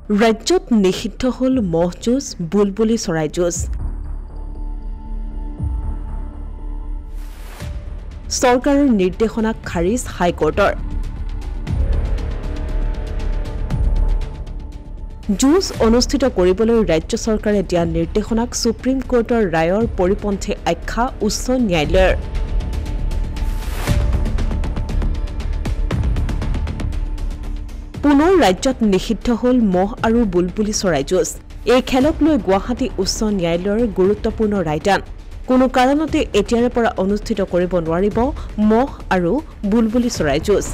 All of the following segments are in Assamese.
ৰাজ্যত নিষিদ্ধ হ'ল মহ যুঁজ, বুলবুলি চৰাই যুঁজ। চৰকাৰৰ নিৰ্দেশনাক খাৰিজ হাইকোৰ্টৰ। যুঁজ অনুষ্ঠিত কৰিবলৈ ৰাজ্য চৰকাৰে দিয়া নিৰ্দেশনাক সুপ্ৰিম কোৰ্টৰ ৰায়ৰ পৰিপন্থী আখ্যা উচ্চ ন্যায়ালয়ৰ। পুনৰ ৰাজ্যত নিষিদ্ধ হ'ল মহ আৰু বুলবুলি চৰাই যুঁজ। এই খেলক লৈ গুৱাহাটী উচ্চ ন্যায়ালয়ৰ গুৰুত্বপূৰ্ণ ৰায়দান। কোনো কাৰণতে এতিয়াৰে পৰা অনুষ্ঠিত কৰিব নোৱাৰিব মহ আৰু বুলবুলি চৰাই যুঁজ।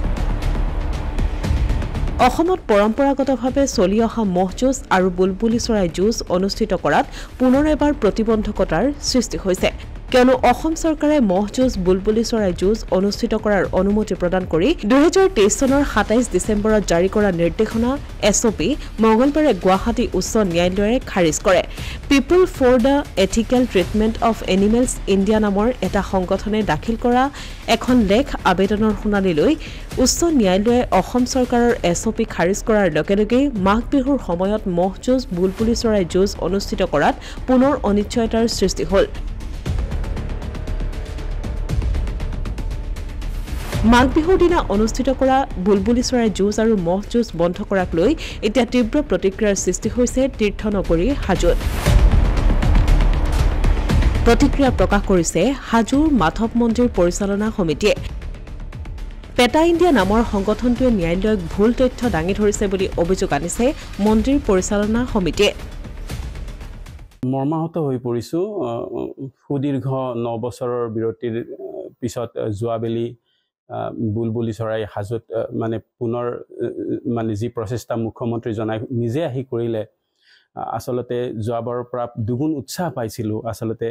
অসমত পৰম্পৰাগতভাৱে চলি অহা মহ যুঁজ আৰু বুলবুলি চৰাই যুঁজ অনুষ্ঠিত কৰাত পুনৰ এবাৰ প্ৰতিবন্ধকতাৰ সৃষ্টি হৈছে, কিয়নো অসম চৰকাৰে মহ যুঁজ, বুলবুলি চৰাই যুঁজ অনুষ্ঠিত কৰাৰ অনুমতি প্ৰদান কৰি 2023 চনৰ 27 ডিচেম্বৰত জাৰি কৰা নিৰ্দেশনা SOP মঙলবাৰে গুৱাহাটী উচ্চ ন্যায়ালয়ে খাৰিজ কৰে। People for the Ethical Treatment of Animals India নামৰ এটা সংগঠনে দাখিল কৰা এখন লেখ আবেদনৰ শুনানি লৈ উচ্চ ন্যায়ালয়ে অসম চৰকাৰৰ SOP খাৰিজ কৰাৰ লগে লগে মাঘ বিহুৰ সময়ত মহ যুঁজ, বুলবুলি চৰাই যুঁজ অনুষ্ঠিত কৰাত পুনৰ অনিশ্চয়তাৰ সৃষ্টি হ'ল। মাঘ বিহুৰ দিনা অনুষ্ঠিত কৰা বুলবুলি চৰাই যুঁজ আৰু মহ যুঁজ বন্ধ কৰাক লৈ এতিয়া তীব্ৰ প্ৰতিক্ৰিয়াৰ সৃষ্টি হৈছে তীৰ্থনগৰী হাজোত। প্ৰতিক্ৰিয়া প্ৰকাশ কৰিছে হাজোৰ মাধৱ মন্দিৰ পৰিচালনা সমিতিয়ে। পেটা ইণ্ডিয়া নামৰ সংগঠনটোৱে ন্যায়ালয়ক ভুল তথ্য দাঙি ধৰিছে বুলি অভিযোগ আনিছে মন্দিৰ পৰিচালনা সমিতিয়ে। মৰ্মাহত হৈ পৰিছোঁ। সুদীৰ্ঘ 9 বছৰৰ বিৰতিৰ পিছত যোৱাবেলি বুলবুলি চৰাই হাজোত মানে পুনৰ মানে যি প্ৰচেষ্টা মুখ্যমন্ত্ৰী নিজে আহি কৰিলে, আচলতে যোৱাবাৰৰ পৰা দুগুণ উৎসাহ পাইছিলোঁ। আচলতে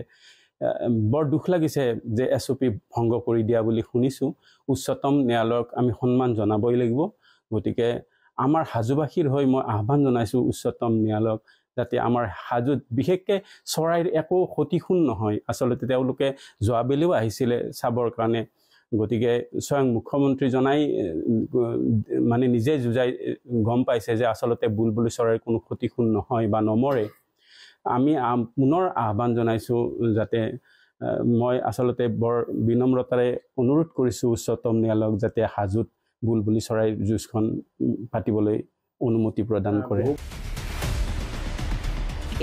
বৰ দুখ লাগিছে যে SOP ভংগ কৰি দিয়া বুলি শুনিছোঁ। উচ্চতম ন্যায়ালয়ক আমি সন্মান জনাবই লাগিব। গতিকে আমাৰ হাজোবাসীৰ হৈ মই আহ্বান জনাইছোঁ উচ্চতম ন্যায়ালয়ক, যাতে আমাৰ হাজোত বিশেষকৈ চৰাইৰ একো ক্ষতিশূন নহয়। আচলতে তেওঁলোকে যোৱাবেলিও আহিছিলে চাবৰ কাৰণে। গতিকে স্বয়ং মুখ্যমন্ত্ৰীজনাই মানে নিজে যুঁজাই গম পাইছে যে আচলতে বুলবুলি চৰাইৰ কোনো ক্ষতিশূন নহয় বা নমৰে। আমি পুনৰ আহ্বান জনাইছোঁ যাতে মই আচলতে বৰ বিনম্ৰতাৰে অনুৰোধ কৰিছোঁ উচ্চতম ন্যায়ালয়ক যাতে হাজোত বুলবুলি চৰাইৰ যুঁজখন পাতিবলৈ অনুমতি প্ৰদান কৰে।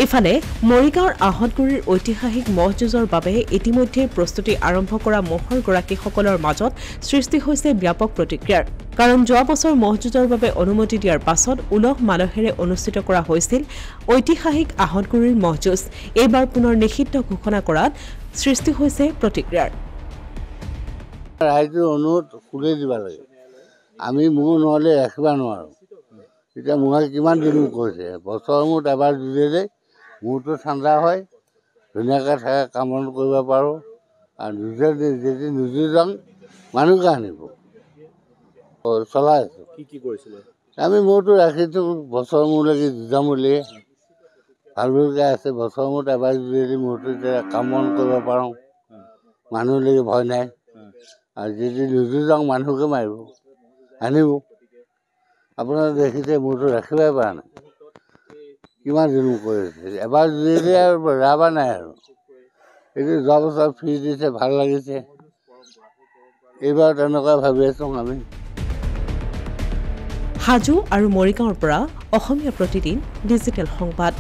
ইফালে মৰিগাঁৱৰ আহতগুৰিৰ ঐতিহাসিক মহ যুঁজৰ বাবে ইতিমধ্যে প্ৰস্তুতি আৰম্ভ কৰা মহৰ গৰাকীসকলৰ মাজত সৃষ্টি হৈছে ব্যাপক প্ৰতিক্ৰিয়াৰ। কাৰণ যোৱা বছৰ মহ যুঁজৰ বাবে অনুমতি দিয়াৰ পাছত উলহ মালহেৰে অনুষ্ঠিত কৰা হৈছিল ঐতিহাসিক আহতগুৰিৰ মহ যুঁজ। এইবাৰ পুনৰ নিষিদ্ধ ঘোষণা কৰাত সৃষ্টি হৈছে প্ৰতিক্ৰিয়াৰ। ৰাইজৰ অনুৰোধ খুলি দিব লাগে। আমি মহ নহ'লে ৰাখিব নোৱাৰোঁ। এতিয়া মহে কিমান দিন কৰিছে, বছৰৰ মূৰত এবাৰ যুঁজিলে মূৰটো ঠাণ্ডা হয়, ধুনীয়াকৈ থাকে, কাম বন কৰিব পাৰোঁ। আৰু যদি নুযুঁজাওঁ মানুহকে আনিব চলাই আছোঁ। কি কৰিছিলে আমি মূৰটো ৰাখিছোঁ বছৰৰ মূৰলৈকে যুঁজাম বুলি। ভাল ভালকৈ আছে, বছৰৰ মূৰত এবাৰ যুঁজিলে মূৰটো এতিয়া কাম বন কৰিব পাৰোঁ, মানুহলৈকে ভয় নাই। আৰু যদি নুযুঁজাওঁ মানুহকে মাৰিব, আনিব। আপোনাৰ দেখিছে মূৰটো ৰাখিবই পৰা নাই, কিমান দিন কৰিছে। এবাৰ যুঁজিলে আৰু ৰাবা নাই আৰু। এইটো যোৱা বছৰ ফ্ৰী দিছে, ভাল লাগিছে। এইবাৰ তেনেকুৱা ভাবি আছোঁ আমি। হাজো আৰু মৰিগাঁৱৰ পৰা অসমীয়া প্ৰতিদিন ডিজিটেল সংবাদ।